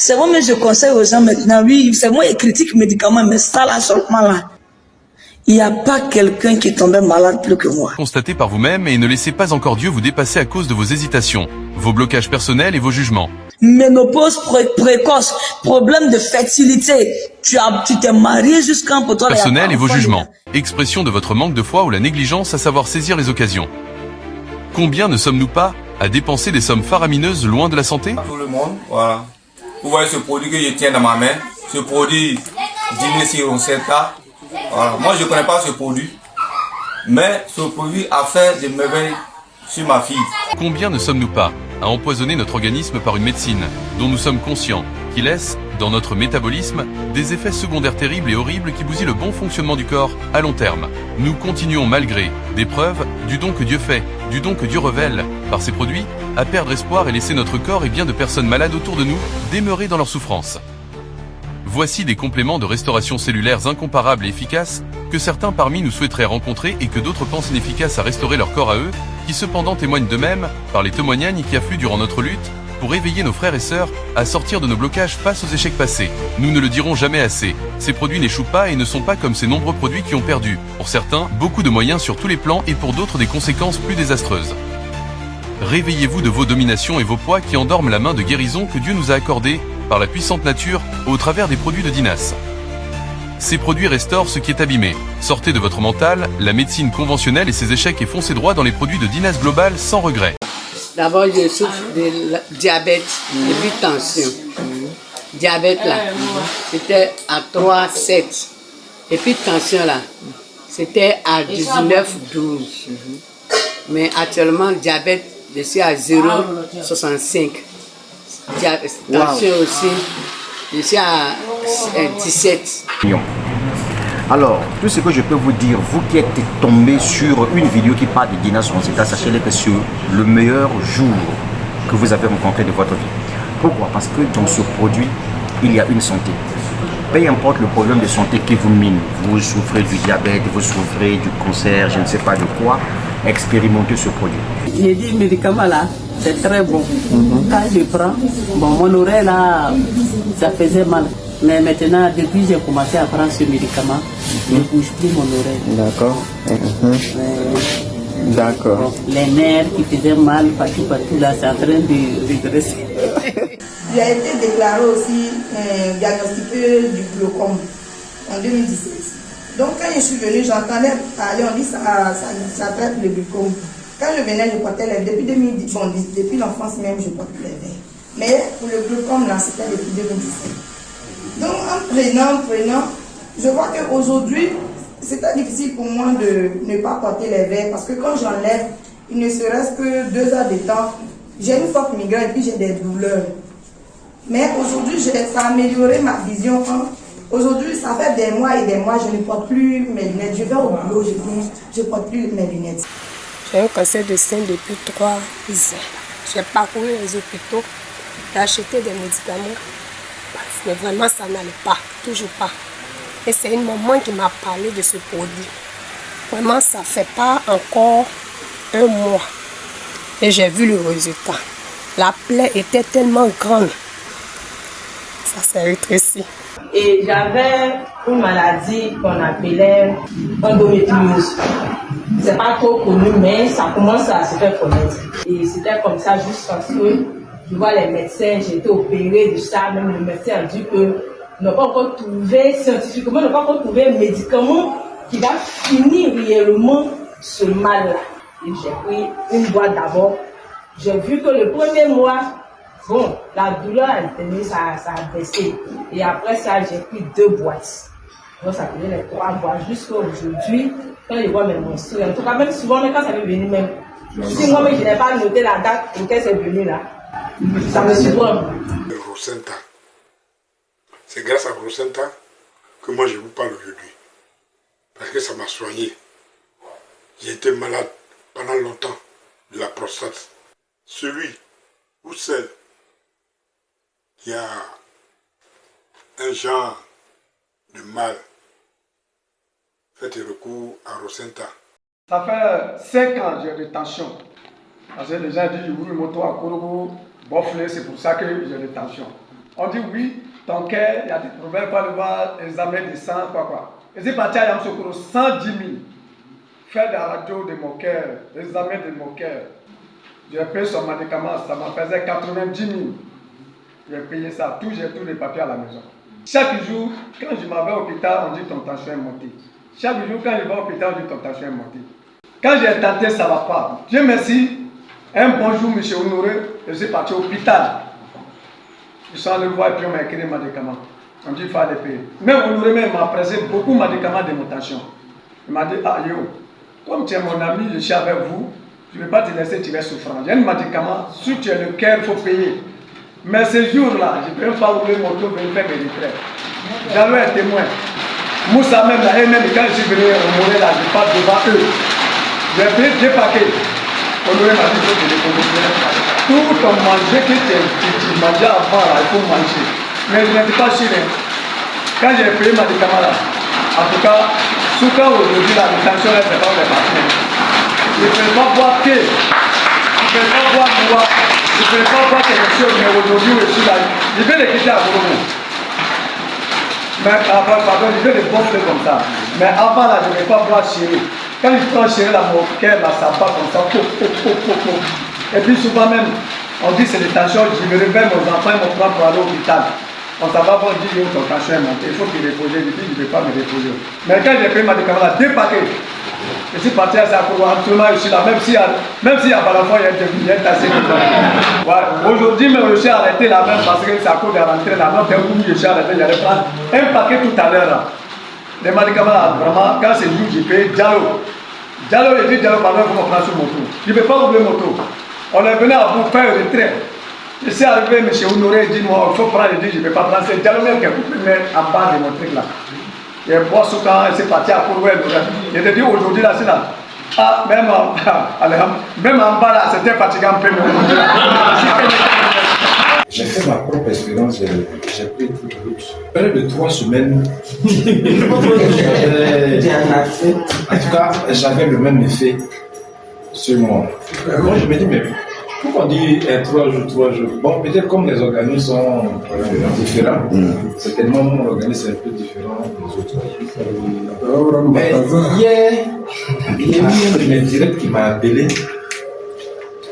C'est moi, mais je conseille aux gens maintenant, oui, c'est moi qui critique médicaments, mais ça là, seulement là. Il n'y a pas quelqu'un qui est tombé malade plus que moi. Constatez par vous-même et ne laissez pas encore Dieu vous dépasser à cause de vos hésitations, vos blocages personnels et vos jugements. Ménopause précoce, problème de fertilité. Tu t'es marié jusqu'à pour toi. Personnel et vos jugements, expression de votre manque de foi ou la négligence à savoir saisir les occasions. Combien ne sommes-nous pas à dépenser des sommes faramineuses loin de la santé? Tout le monde, voilà. Vous voyez ce produit que je tiens dans ma main, ce produit Dinesirosetta. Voilà. Moi je ne connais pas ce produit, mais ce produit a fait des merveilles sur ma fille. Combien ne sommes-nous pas à empoisonner notre organisme par une médecine dont nous sommes conscients, qui laisse, dans notre métabolisme, des effets secondaires terribles et horribles qui bousillent le bon fonctionnement du corps à long terme. Nous continuons malgré des preuves, du don que Dieu fait, du don que Dieu révèle, par ces produits, à perdre espoir et laisser notre corps et bien de personnes malades autour de nous demeurer dans leur souffrance. Voici des compléments de restauration cellulaires incomparables et efficaces, que certains parmi nous souhaiteraient rencontrer et que d'autres pensent inefficaces à restaurer leur corps à eux, qui cependant témoignent d'eux-mêmes, par les témoignages qui affluent durant notre lutte, pour éveiller nos frères et sœurs, à sortir de nos blocages face aux échecs passés. Nous ne le dirons jamais assez, ces produits n'échouent pas et ne sont pas comme ces nombreux produits qui ont perdu, pour certains, beaucoup de moyens sur tous les plans et pour d'autres des conséquences plus désastreuses. Réveillez-vous de vos dominations et vos poids qui endorment la main de guérison que Dieu nous a accordée, par la puissante nature, au travers des produits de Dinas. Ces produits restaurent ce qui est abîmé. Sortez de votre mental, la médecine conventionnelle et ses échecs et foncez droit dans les produits de Dinas Global sans regret. D'abord, je souffre de diabète et puis tension. Diabète là, c'était à 3,7. Et puis tension là, c'était à 19,12. Mais actuellement, diabète, je suis à 0,65. Tension aussi, je suis à 17. Alors, tout ce que je peux vous dire, vous qui êtes tombé sur une vidéo qui parle de Dinas Rosetta, sachez-le que c'est le meilleur jour que vous avez rencontré de votre vie. Pourquoi? Parce que dans ce produit, il y a une santé. Peu importe le problème de santé qui vous mine, vous souffrez du diabète, vous souffrez du cancer, je ne sais pas de quoi, expérimentez ce produit. J'ai dit médicament là, c'est très bon. Quand je prends, bon, mon oreille là, ça faisait mal. Mais maintenant, depuis que j'ai commencé à prendre ce médicament, je ne bouge plus mon oreille. D'accord. D'accord. Bon, les nerfs qui faisaient mal partout là, c'est en train de redresser. Il a été déclaré aussi diagnostiqué du glaucome en 2017. Donc quand je suis venue, j'entendais parler, on dit ça traite le glaucome. Quand je venais, je portais les depuis 2010, bon, depuis l'enfance même, je portais les verres. Mais pour le glaucome, là, c'était depuis 2017. Donc en prenant, je vois qu'aujourd'hui, c'était difficile pour moi de ne pas porter les verres parce que quand j'enlève, il ne se reste que 2 heures de temps. J'ai une forte migraine et puis j'ai des douleurs. Mais aujourd'hui, ça a amélioré ma vision. Aujourd'hui, ça fait des mois et des mois, je ne porte plus mes lunettes. Je vais au boulot, je ne porte plus mes lunettes. J'ai un cancer de sein depuis 3 ans. J'ai parcouru les hôpitaux, j'ai acheté des médicaments. Mais vraiment, ça n'allait pas, toujours pas. Et c'est une maman qui m'a parlé de ce produit. Vraiment, ça ne fait pas encore 1 mois. Et j'ai vu le résultat. La plaie était tellement grande. Ça s'est rétréci. Et j'avais une maladie qu'on appelait endométriose. C'est pas trop connu, mais ça commence à se faire connaître. Et c'était comme ça jusqu'à ce que je vois les médecins, j'ai été opérée de ça, même le médecin a dit que n'a pas encore trouvé, scientifiquement, n'a pas encore trouvé un médicament qui va finir réellement ce mal-là. Et j'ai pris une boîte d'abord. J'ai vu que le premier mois, bon, la douleur a été, ça a baissé. Et après ça, j'ai pris 2 boîtes. Donc ça faisait les 3 boîtes jusqu'à aujourd'hui, quand je vois mes menstrues. En tout cas, même souvent, quand ça veut venir même, si moi-même je n'ai pas noté la date auquel c'est venu là, ça me surprend. Rosenta. C'est grâce à Rosenta que moi je vous parle aujourd'hui. Parce que ça m'a soigné. J'ai été malade pendant longtemps de la prostate. Celui ou celle qui a un genre de mal, faites recours à Rosenta. Ça fait 5 ans que j'ai des tensions. Parce que les gens disent, je vous moto à Korobo, Boflé, c'est pour ça que j'ai des tensions. On dit oui, ton cœur, il y a des problèmes, pas le voir, examen de sang, quoi. Et c'est parti à Yamoussoukro, 110 000. Faire de la radio de mon cœur, examen de mon cœur. J'ai payé son médicament, ça m'a fait 90 000. J'ai payé ça, j'ai tous les papiers à la maison. Chaque jour, quand je m'avais au hôpital, on dit ton tension est montée. Chaque jour, quand je vais au hôpital, on dit ton tension est montée. Quand j'ai tenté, ça ne va pas. Dieu merci, un bon jour, M. Honoré, je suis parti au hôpital. Je suis allé le voir et puis on m'a écrit des médicaments. On dit qu'il faut les payer. Même Honoré m'a pressé beaucoup de médicaments de mon tension. Il m'a dit, ah yo, comme tu es mon ami, je suis avec vous, je ne vais pas te laisser tirer souffrance. Il y a un médicament, si tu as le cœur, il faut payer. Mais ce jour-là, je ne peux pas ouvrir mon tour, venir faire mes retraites. J'avais un témoin. Moussa même, là, même quand je suis venu au Moré, là, je passe devant eux. J'ai pris 2 paquets. Honoré m'a dit que je les connais. Tout ton manger que tu mangeais avant, là, il faut manger. Mais je n'étais pas sûr. Quand j'ai payé ma médicament là, en tout cas, souvent aujourd'hui, la tension est pas les partenaires. Je ne peux pas boire thé. Je ne peux pas boire noir. Je ne peux pas boire quelque chose, mais aujourd'hui, je suis là. Je vais les quitter à Gouroumou. Mais pardon, je vais les gonfler comme ça. Mais avant là, je ne vais pas boire chéri. Quand je prends chéri là, mon cœur là, ça bat comme ça. Et puis souvent même, on dit c'est des tensions, je me réveille, mes enfants me prennent pour aller au hôpital. On s'en va voir, on dit que ton tension est montée, il faut qu'il repose. Je dis, je ne vais pas me reposer. Mais quand j'ai pris ma médicament là, 2 paquets. Je suis parti à Sakuro, actuellement je suis là, même s'il y a Balafon, il y a un tassé. Aujourd'hui, je suis arrêté là même parce que c'est à cause de la rentrée là. Non, je suis arrêté, j'allais prendre un paquet tout à l'heure là. Les médicaments là, vraiment, quand c'est jour, j'ai payé Diallo. Diallo, il dit Diallo, pardon, il faut me prendre sur mon tour. Je ne vais pas oublier mon tour. On est venu à vous faire une retraite. Je suis arrivé, M. Honoré, il dit, moi, il faut prendre, il dit, je ne vais pas prendre. C'est Diallo même qui a coupé en bas de mon truc là. Et moi, souvent, c'est parti à Kourouel. Il te dit aujourd'hui, là, c'est là. Ah, même en bas, là, c'était fatigant un peu. J'ai fait ma propre expérience, j'ai pris tout le luxe. Près de 3 semaines, en tout cas, j'avais le même effet sur moi. Moi, je me dis, mais pourquoi on dit 3 jours? Bon, peut-être comme les organismes sont différents, certainement mon organisme est un peu différent des autres. Mais hier, il y a un de mes directs qui m'a appelé.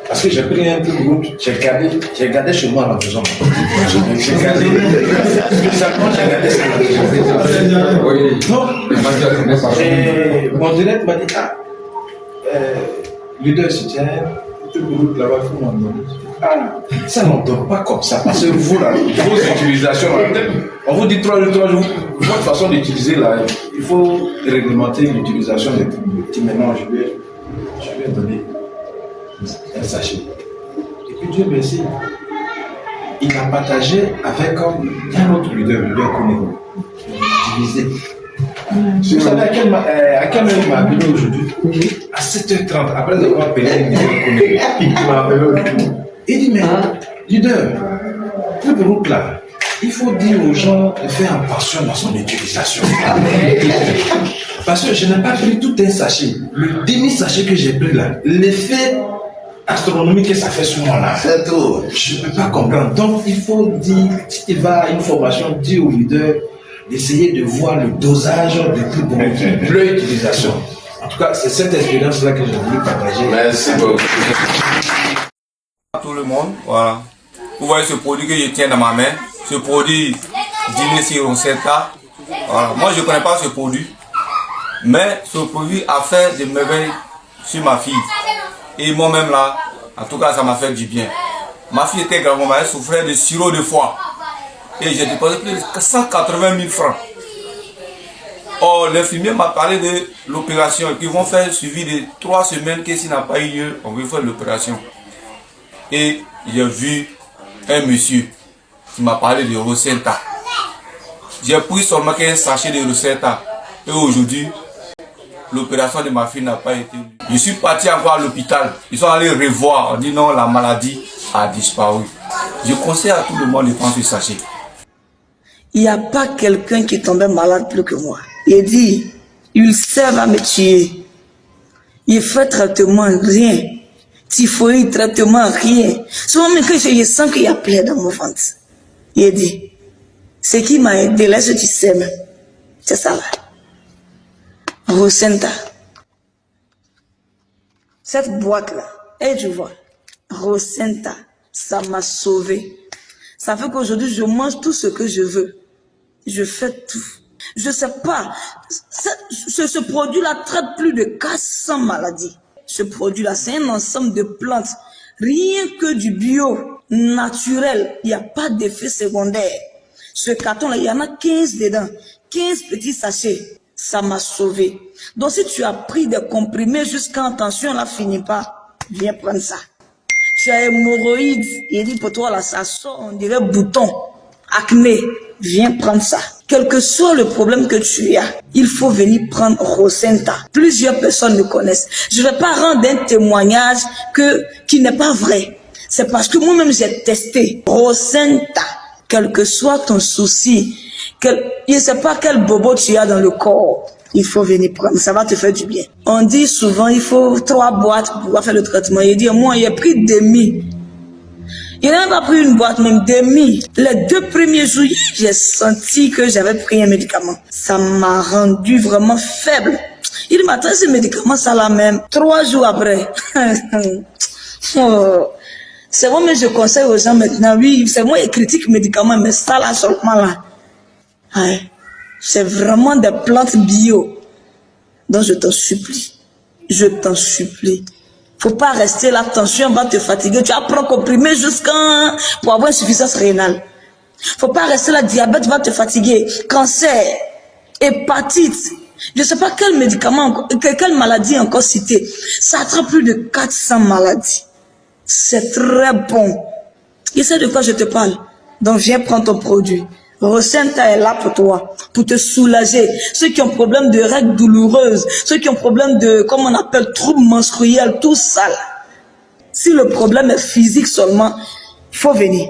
Parce que j'ai pris un peu de route, j'ai gardé chez moi à la maison. J'ai gardé mon direct m'a dit, leader, si tu as un peu de route là-bas, il faut m'en donner. Ah, ça n'en donne pas comme ça. Parce que vous, là, vos utilisations, on vous dit 3 jours, votre façon d'utiliser là, il faut réglementer l'utilisation des petits. Maintenant, je vais donner un sachet. Et puis Dieu merci, il a partagé avec un autre leader connu, divisé. Vous savez à quelle heure il m'a appelé aujourd'hui? À 7h30, après avoir appelé un leader connu. Il m'a appelé. Il dit, mais leader, pour le groupe là, il faut dire aux gens de faire attention dans son utilisation. Parce que je n'ai pas pris tout un sachet. Le demi-sachet que j'ai pris là, l'effet astronomique que ça fait sur moi là, c'est tout. Je ne peux pas comprendre. Donc il faut dire, si tu vas à une formation, dis au leader d'essayer de voir le dosage de toute leur utilisation. En tout cas, c'est cette expérience-là que je voulais partager. Merci beaucoup. Tout le monde, voilà. Vous voyez ce produit que je tiens dans ma main, ce produit Dîner Rosetta. Voilà. Moi je ne connais pas ce produit, mais ce produit a fait des merveilles sur ma fille. Et moi-même là, en tout cas ça m'a fait du bien. Ma fille était gravement malade, elle souffrait de sirop de foie. Et j'ai dépensé plus de 180 000 francs. Or, l'infirmier m'a parlé de l'opération et qu'ils vont faire suivi de 3 semaines que s'il n'a pas eu lieu, on veut faire l'opération. Et j'ai vu un monsieur qui m'a parlé de Rosetta. J'ai pris seulement un sachet de Rosetta. Et aujourd'hui, l'opération de ma fille n'a pas été. Je suis parti encore à l'hôpital. Ils sont allés revoir. On dit non, la maladie a disparu. Je conseille à tout le monde de prendre ce sachet. Il n'y a pas quelqu'un qui est tombé malade plus que moi. Il dit, ils servent à me tuer. Il fait traitement, rien. Typhoïde, traitement, rien. Souvent, même que je sens qu'il y a plaie dans mon ventre. Il dit, ce qui m'a aidé, là, je dis, c'est même. C'est ça là. Rosenta. Cette boîte-là, et tu vois, Rosenta, ça m'a sauvé. Ça fait qu'aujourd'hui, je mange tout ce que je veux. Je fais tout. Je sais pas, ce produit-là traite plus de 400 maladies. Ce produit-là, c'est un ensemble de plantes. Rien que du bio, naturel. Il n'y a pas d'effet secondaire. Ce carton-là, il y en a 15 dedans. 15 petits sachets. Ça m'a sauvé. Donc, si tu as pris des comprimés jusqu'en tension, là, finit pas. Viens prendre ça. Tu as hémorroïdes. Il dit pour toi, là, ça sort, on dirait bouton. Acné. Viens prendre ça. Quel que soit le problème que tu as, il faut venir prendre Rosenta. Plusieurs personnes me connaissent. Je ne vais pas rendre un témoignage qui n'est pas vrai. C'est parce que moi-même j'ai testé Rosenta. Quel que soit ton souci, je ne sais pas quel bobo tu as dans le corps, il faut venir prendre. Ça va te faire du bien. On dit souvent il faut 3 boîtes pour pouvoir faire le traitement. Il dit moi j'ai pris demi. Il n'a pas pris une boîte, même demi. Les 2 premiers jours, j'ai senti que j'avais pris un médicament. Ça m'a rendu vraiment faible. Il m'a donné ce médicament, ça là même. 3 jours après. C'est moi, mais je conseille aux gens maintenant, oui, c'est moi qui critique le médicament, mais ça là seulement là. Ouais. C'est vraiment des plantes bio. Donc je t'en supplie. Je t'en supplie. Faut pas rester là, tension va te fatiguer. Tu vas prendre comprimé pour avoir une insuffisance rénale. Faut pas rester là, diabète va te fatiguer. Cancer, hépatite. Je sais pas quel médicament, quelle maladie encore cité. Ça attrape plus de 400 maladies. C'est très bon. Et c'est de quoi je te parle. Donc viens prendre ton produit. Rosenta est là pour toi, pour te soulager. Ceux qui ont problème de règles douloureuses, ceux qui ont problème de, comme on appelle, troubles menstruels, tout ça là. Si le problème est physique seulement, il faut venir.